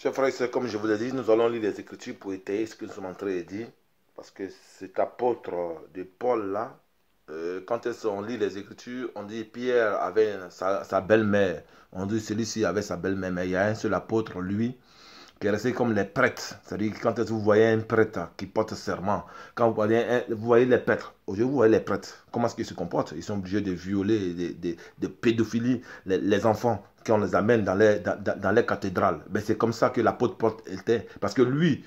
Chers frères et sœurs, comme je vous l'ai dit, nous allons lire les Écritures pour étayer ce que nous sommes en train de dire. Parce que cet apôtre de Paul là, quand on lit les Écritures, on dit Pierre avait sa belle-mère. On dit celui-ci avait sa belle-mère, mais il y a un seul apôtre, lui, qui est resté comme les prêtres. C'est-à-dire quand vous voyez un prêtre qui porte serment, quand vous voyez les prêtres, aujourd'hui vous voyez les prêtres, comment est-ce qu'ils se comportent? Ils sont obligés de violer, de pédophilie les enfants qu'on les amène dans les cathédrales. Mais c'est comme ça que l'apôtre Paul était. Parce que lui,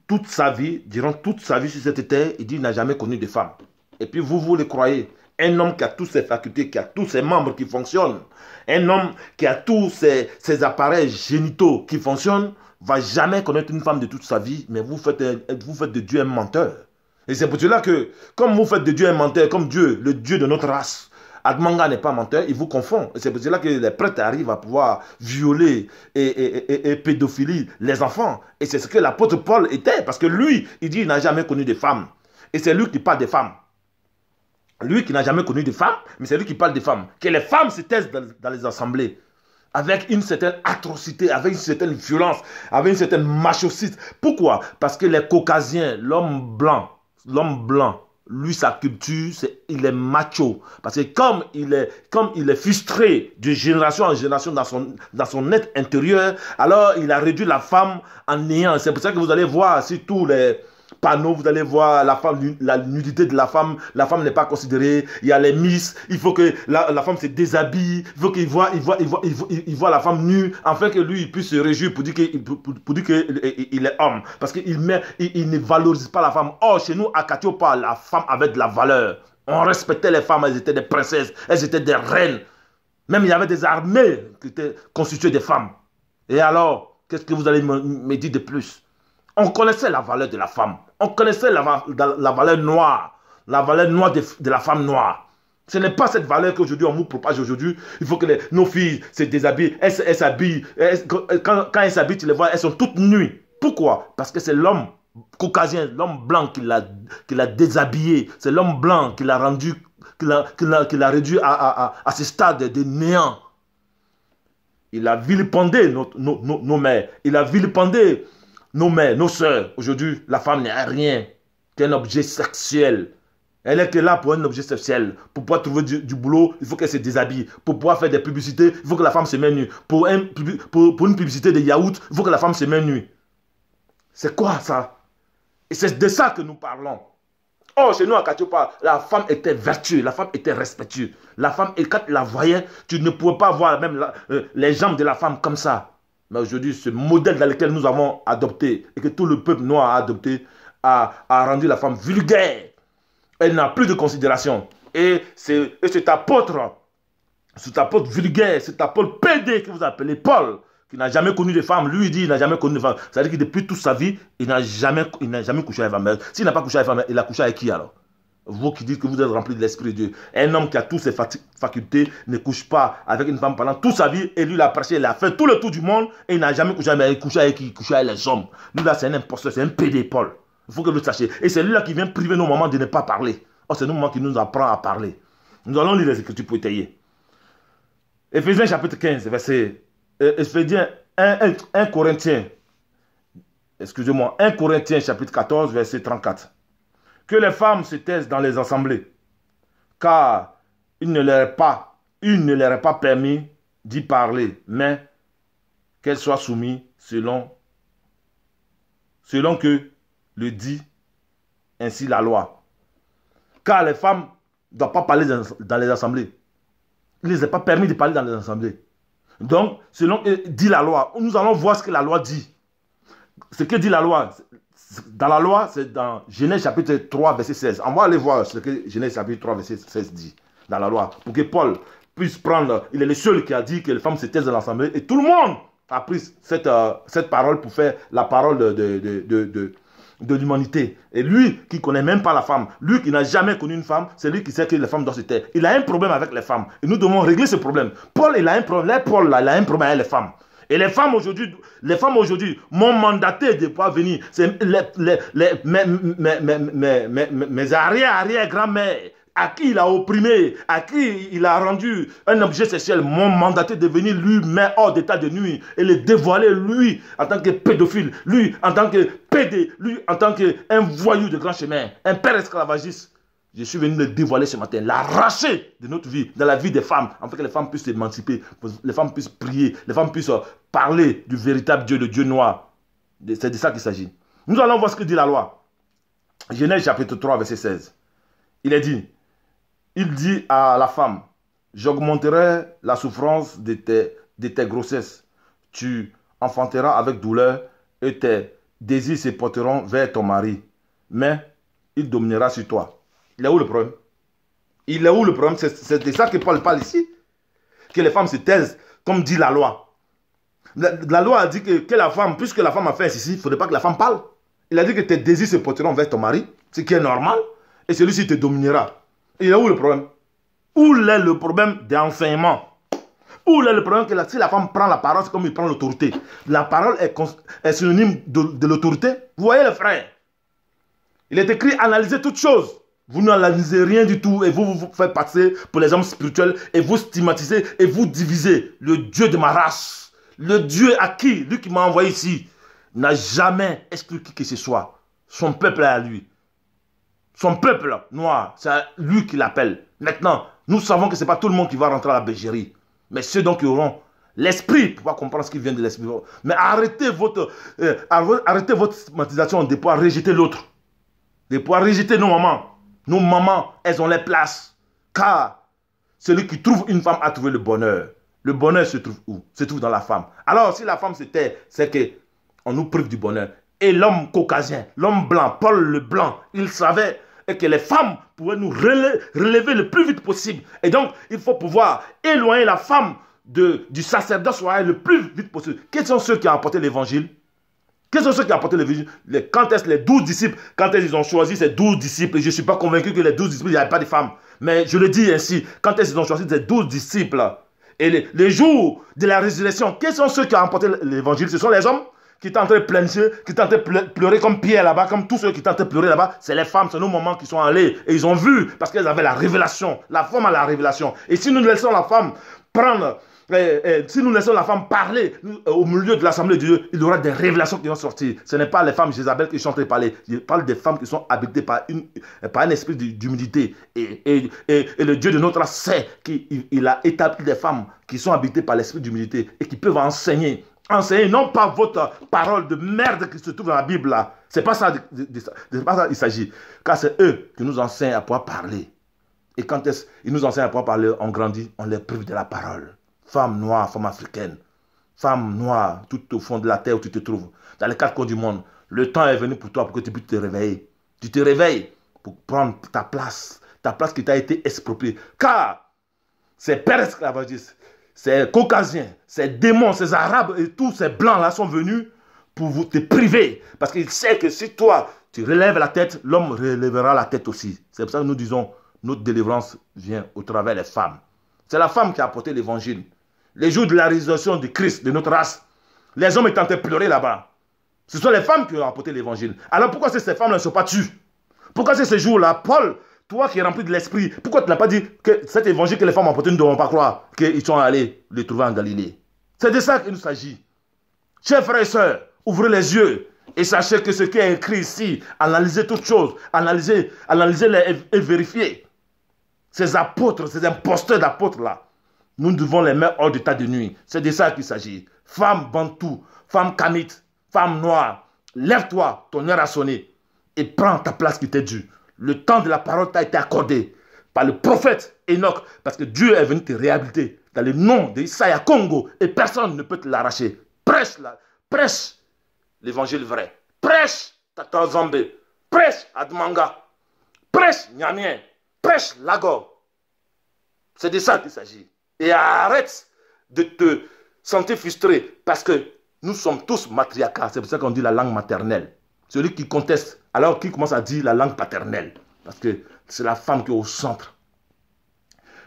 toute sa vie, durant toute sa vie sur cette terre, il dit qu'il n'a jamais connu de femme. Et puis vous le croyez. Un homme qui a toutes ses facultés, qui a tous ses membres qui fonctionnent, un homme qui a tous ses appareils génitaux qui fonctionnent, va jamais connaître une femme de toute sa vie, mais vous faites de Dieu un menteur. Et c'est pour cela que, comme vous faites de Dieu un menteur, comme Dieu, le Dieu de notre race, Admanga n'est pas menteur, il vous confond. Et c'est pour cela que les prêtres arrivent à pouvoir violer et pédophilie les enfants. Et c'est ce que l'apôtre Paul était, parce que lui, il dit qu'il n'a jamais connu de femme. Et c'est lui qui parle des femmes. Lui qui n'a jamais connu de femme, mais c'est lui qui parle des femmes. Que les femmes se taisent dans les assemblées. Avec une certaine atrocité, avec une certaine violence, avec une certaine machociste. Pourquoi? Parce que les Caucasiens, l'homme blanc, lui, sa culture, il est macho. Parce que comme il est frustré de génération en génération dans son être intérieur, alors il a réduit la femme en néant. C'est pour ça que vous allez voir sur tous les panneaux, vous allez voir la nudité de la femme n'est pas considérée, il y a les miss, il faut que la femme se déshabille, il faut qu'il voit la femme nue, afin que lui il puisse se réjouir pour dire qu'il est homme, parce qu'il ne valorise pas la femme. Or, chez nous, à Katiopa, la femme avait de la valeur, on respectait les femmes, elles étaient des princesses, elles étaient des reines, même il y avait des armées qui étaient constituées de femmes. Et alors, qu'est-ce que vous allez me dire de plus? On connaissait la valeur de la femme. On connaissait la valeur noire. La valeur noire de la femme noire. Ce n'est pas cette valeur qu'aujourd'hui on nous propage aujourd'hui. Il faut que nos filles se déshabillent. Elles s'habillent. Quand elles s'habillent, tu les vois, elles sont toutes nues. Pourquoi? Parce que c'est l'homme caucasien, l'homme blanc qui l'a déshabillé. C'est l'homme blanc qui l'a rendu, qui l'a réduit à ce stade de néant. Il a vilipendé nos mères. Il a vilipendé nos mères, nos sœurs. Aujourd'hui, la femme n'est rien qu'un objet sexuel. Elle est que là pour un objet sexuel. Pour pouvoir trouver du boulot, il faut qu'elle se déshabille. Pour pouvoir faire des publicités, il faut que la femme se mette nue. Pour une publicité de yaourt, il faut que la femme se mette nue. C'est quoi ça? Et c'est de ça que nous parlons. Oh, chez nous à Katiopa, la femme était vertueuse, la femme était respectueuse. La femme, et quand tu la voyais, tu ne pouvais pas voir même les jambes de la femme comme ça. Mais aujourd'hui, ce modèle dans lequel nous avons adopté et que tout le peuple noir a adopté a rendu la femme vulgaire. Elle n'a plus de considération. Et cet apôtre vulgaire, cet apôtre pédé que vous appelez Paul, qui n'a jamais connu de femme, lui il dit qu'il n'a jamais connu de femme. C'est-à-dire que depuis toute sa vie, il n'a jamais couché avec une femme. S'il n'a pas couché avec une femme, il a couché avec qui alors? Vous qui dites que vous êtes rempli de l'Esprit de Dieu. Un homme qui a toutes ses facultés ne couche pas avec une femme pendant toute sa vie. Et lui, il a prêché, il a fait tout le tour du monde. Et il n'a jamais couché avec qui? Il couche avec les hommes. Lui, là, c'est un imposteur, c'est un pédé, Paul. Il faut que vous le sachiez. Et c'est lui là qui vient priver nos mamans de ne pas parler. Oh, c'est nous mamans qui nous apprend à parler. Nous allons lire les Écritures pour étayer. Éphésiens chapitre 15, verset... Éphésiens 1 Corinthiens. Excusez-moi. 1 Corinthiens chapitre 14, verset 34. Que les femmes se taisent dans les assemblées, car il ne leur est pas permis d'y parler, mais qu'elles soient soumises selon que le dit ainsi la loi. Car les femmes ne doivent pas parler dans les assemblées. Il ne les est pas permis de parler dans les assemblées. Donc, selon que dit la loi, nous allons voir ce que la loi dit. Ce que dit la loi, dans la loi, c'est dans Genèse chapitre 3, verset 16. On va aller voir ce que Genèse chapitre 3, verset 16 dit dans la loi. Pour que Paul puisse prendre, il est le seul qui a dit que les femmes se taisent dans l'assemblée. Et tout le monde a pris cette parole pour faire la parole de l'humanité. Et lui qui ne connaît même pas la femme, lui qui n'a jamais connu une femme, c'est lui qui sait que les femmes doivent se taire. Il a un problème avec les femmes. Et nous devons régler ce problème. Paul, il a un problème. Paul, là, il a un problème avec les femmes. Et les femmes aujourd'hui m'ont mandaté de pouvoir venir. C'est mes arrière-grand-mères à qui il a opprimé, à qui il a rendu un objet sexuel, m'ont mandaté de venir lui mettre hors d'état de nuit et le dévoiler, lui, en tant que pédophile, lui, en tant que pédé, lui, en tant qu'un voyou de grand chemin, un père esclavagiste. Je suis venu le dévoiler ce matin, l'arracher de notre vie, de la vie des femmes, afin que les femmes puissent s'émanciper, les femmes puissent prier, les femmes puissent parler du véritable Dieu, le Dieu noir. C'est de ça qu'il s'agit. Nous allons voir ce que dit la loi. Genèse chapitre 3, verset 16. Il dit à la femme, j'augmenterai la souffrance de tes grossesses. Tu enfanteras avec douleur et tes désirs se porteront vers ton mari. Mais il dominera sur toi. Il est où le problème? Il est où le problème? C'est de ça que Paul parle ici. Que les femmes se taisent, comme dit la loi. La loi a dit que la femme, puisque la femme a fait ceci, il ne faudrait pas que la femme parle. Il a dit que tes désirs se porteront vers ton mari, ce qui est normal, et celui-ci te dominera. Et il est où le problème? Où est le problème d'enseignement? Où est le problème que si la femme prend la parole, c'est comme il prend l'autorité. La parole est synonyme de l'autorité. Vous voyez le frère? Il est écrit, analysez toutes choses. Vous n'analysez rien du tout et vous faites passer pour les hommes spirituels et vous stigmatisez et vous divisez le Dieu de ma race. Le Dieu à qui, lui qui m'a envoyé ici, n'a jamais exclu qui que ce soit. Son peuple est à lui. Son peuple noir, c'est lui qui l'appelle. Maintenant, nous savons que ce n'est pas tout le monde qui va rentrer à la bergerie. Mais ceux donc qui auront l'esprit pour pouvoir comprendre ce qui vient de l'esprit. Mais arrêtez votre stigmatisation de pouvoir rejeter l'autre. De pouvoir rejeter nos mamans. Nos mamans, elles ont les places. Car celui qui trouve une femme a trouvé le bonheur. Le bonheur se trouve où? Se trouve dans la femme. Alors, si la femme se tait, c'est qu'on nous prive du bonheur. Et l'homme caucasien, l'homme blanc, Paul le blanc, il savait que les femmes pouvaient nous relever le plus vite possible. Et donc, il faut pouvoir éloigner la femme du sacerdoce royal le plus vite possible. Quels sont ceux qui ont apporté l'évangile? Quels sont ceux qui ont apporté l'évangile? Quand est-ce les 12 disciples, quand est-ce qu'ils ont choisi ces 12 disciples? Je ne suis pas convaincu que les 12 disciples, il n'y avait pas de femmes. Mais je le dis ainsi, quand est-ce qu'ils ont choisi ces 12 disciples? Et les jours de la résurrection, quels sont ceux qui ont apporté l'évangile? Ce sont les hommes qui étaient en train de pleurnicher, qui étaient en train de pleurer comme Pierre là-bas, comme tous ceux qui étaient en train de pleurer là-bas. C'est les femmes, c'est nos mamans qui sont allées et ils ont vu parce qu'elles avaient la révélation. La femme a la révélation. Et si nous laissons la femme prendre, si nous laissons la femme parler au milieu de l'assemblée de Dieu, il y aura des révélations qui vont sortir. Ce n'est pas les femmes Jézabel qui sont en train de parler. Je parle des femmes qui sont habitées par un esprit d'humilité. Et le Dieu de notre race sait qu'il a établi des femmes qui sont habitées par l'esprit d'humilité et qui peuvent enseigner. Enseigner, non pas votre parole de merde qui se trouve dans la Bible là. C'est pas ça, pas ça il s'agit. Car c'est eux qui nous enseignent à pouvoir parler. Et quand ils nous enseignent à pouvoir parler, on grandit, on les prive de la parole. Femme noire, femme africaine, femme noire, tout au fond de la terre où tu te trouves, dans les quatre coins du monde, le temps est venu pour toi pour que tu puisses te réveiller. Tu te réveilles pour prendre ta place qui t'a été expropriée. Car ces pères esclavagistes, ces caucasiens, ces démons, ces arabes et tous ces blancs là sont venus pour vous te priver. Parce qu'ils savent que si toi, tu relèves la tête, l'homme relèvera la tête aussi. C'est pour ça que nous disons, notre délivrance vient au travers des femmes. C'est la femme qui a apporté l'évangile. Les jours de la résurrection de Christ, de notre race, les hommes étaient en train de pleurer là-bas. Ce sont les femmes qui ont apporté l'évangile. Alors pourquoi ces femmes ne sont pas tues? Pourquoi c'est ce jour-là, Paul, toi qui es rempli de l'esprit, pourquoi tu n'as pas dit que cet évangile que les femmes ont apporté, nous ne devons pas croire qu'ils sont allés le trouver en Galilée? C'est de ça qu'il s'agit. Chers frères et sœurs, ouvrez les yeux et sachez que ce qui est écrit ici, analysez toutes choses, analysez-les et vérifiez. Ces apôtres, ces imposteurs d'apôtres là, nous devons les mettre hors d'état de nuit. C'est de ça qu'il s'agit. Femme bantou, femme kamite, femme noire, lève-toi, ton heure a sonné et prends ta place qui t'est due. Le temps de la parole t'a été accordé par le prophète Enoch parce que Dieu est venu te réhabiliter dans le nom d'Issaïa Congo et personne ne peut te l'arracher. Prêche l'évangile vrai. Prêche Tata Zambé. Prêche Admanga. Prêche Nyamien. Prêche Lagor. C'est de ça qu'il s'agit. Et arrête de te sentir frustré parce que nous sommes tous matriarcats. C'est pour ça qu'on dit la langue maternelle. Celui qui conteste, alors qu'il commence à dire la langue paternelle. Parce que c'est la femme qui est au centre.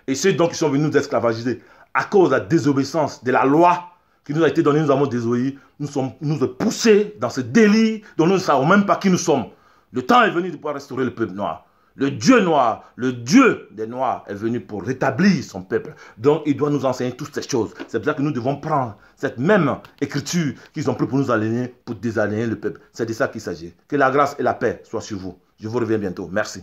Et ceux donc qui sont venus nous esclavagiser à cause de la désobéissance de la loi qui nous a été donnée, nous avons désobéi, nous sommes poussés dans ce délit dont nous ne savons même pas qui nous sommes. Le temps est venu de pouvoir restaurer le peuple noir. Le Dieu noir, le Dieu des Noirs est venu pour rétablir son peuple. Donc, il doit nous enseigner toutes ces choses. C'est pour ça que nous devons prendre cette même écriture qu'ils ont pris pour nous aligner, pour désaligner le peuple. C'est de ça qu'il s'agit. Que la grâce et la paix soient sur vous. Je vous reviens bientôt. Merci.